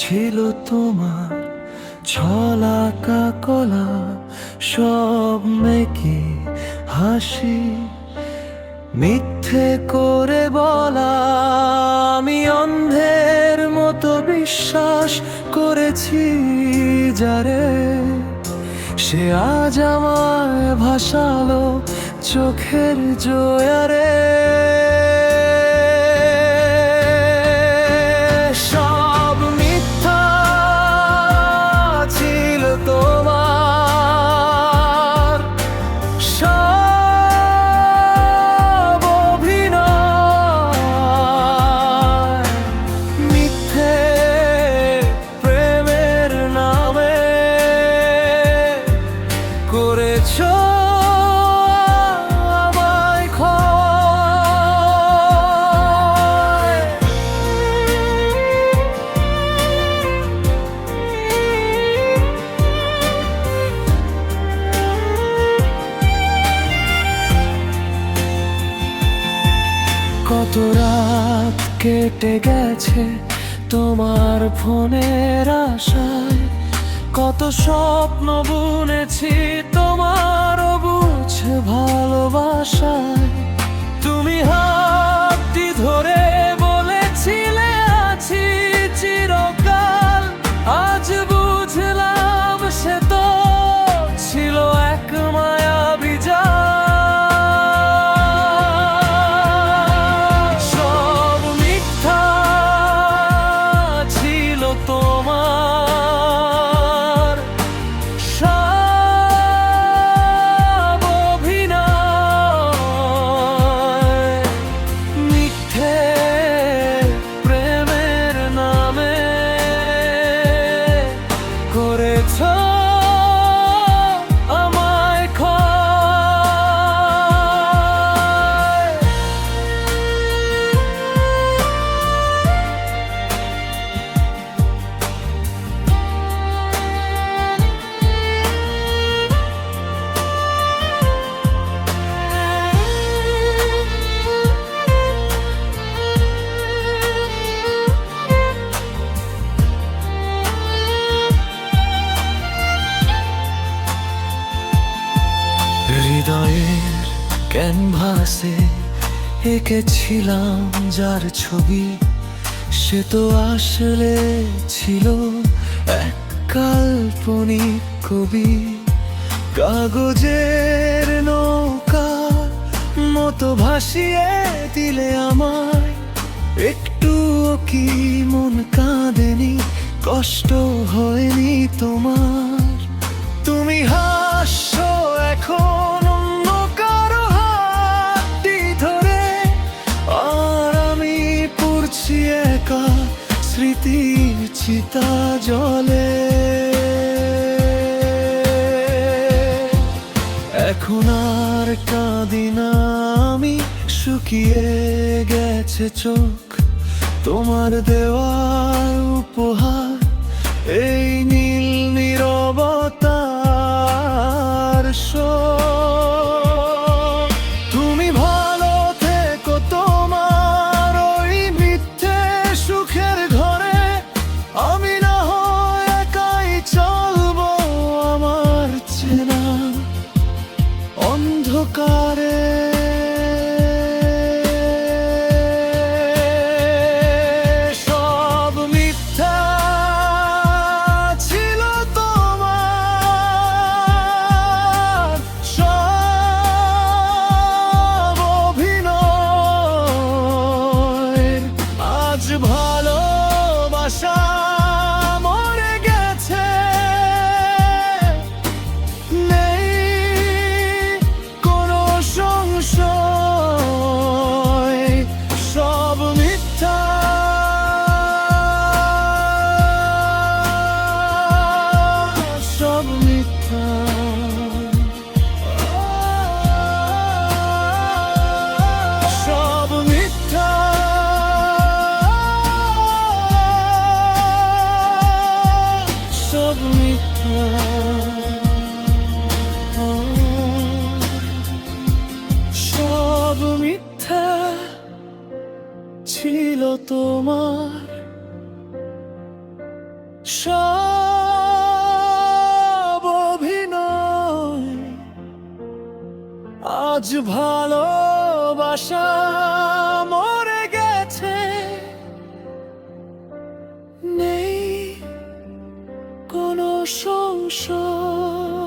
ছিল তোমার ছলা কাকলা সব মেকি হাসি মিথ্যে করে বলা আমি অন্ধের মতো বিশ্বাস করেছি যারে সে আজ আমায় ভাসালো চোখের জোয়ারে সব মিথ্যা ছিল তোমার সব অভিনয় মিথ্যে প্রেমের নামে করেছো আমায় ক্ষয়। কত রাত কেটে গেছে তোমার ফোনের আশায় কত স্বপ্ন বুনেছি তোমার অবুঝ ভালোবাসায় তুমি হাতটি ধরে বলেছিলে আছি চিরকাল আজ বুঝলাম সে তো ছিল এক মায়াবী জাল। সব মিথ্যা ছিল তোমার সব অভিনয় মিথ্যে প্রেমের নামে করেছো আমায় ক্ষয়। হৃদয়ের ক্যানভাসে এঁকেছিলাম যার ছবি সে তো আসলে ছিল এক কাল্পনিক কবি কাগজের নৌকা মতো ভাসিয়ে দিলে আমায় একটুও কি মন কাঁদেনি কষ্ট হয়নি তোমার তুমি হাসছো এখন অন্য কারো হাতটি ধরে আর আমি পড়ছি একা স্মৃতির চিতা জলে এখন আর কাঁদি না আমি শুকিয়ে গেছে চোখ তোমার দেওয়া উপহার এই নীল নীরবতার শোক। তুমি ভালো থেকো তোমার ওই মিথ্যে সুখের ঘরে আমি না হয় একাই চলবো আমার চেনা অন্ধকারে। সব মিথ্যা ছিল তোমার সব অভিনয় আজ ভালোবাসা মরে গেছে নেই কোনো সংশয় সব মিথ্যা সব মিথ্যা সব মিথ্যা সব মিথ্যা সব মিথ্যা ছিল তোমার সব অভিনয়, আজ ভালোবাসা মরে গেছে, নেই কোনো সংশয়।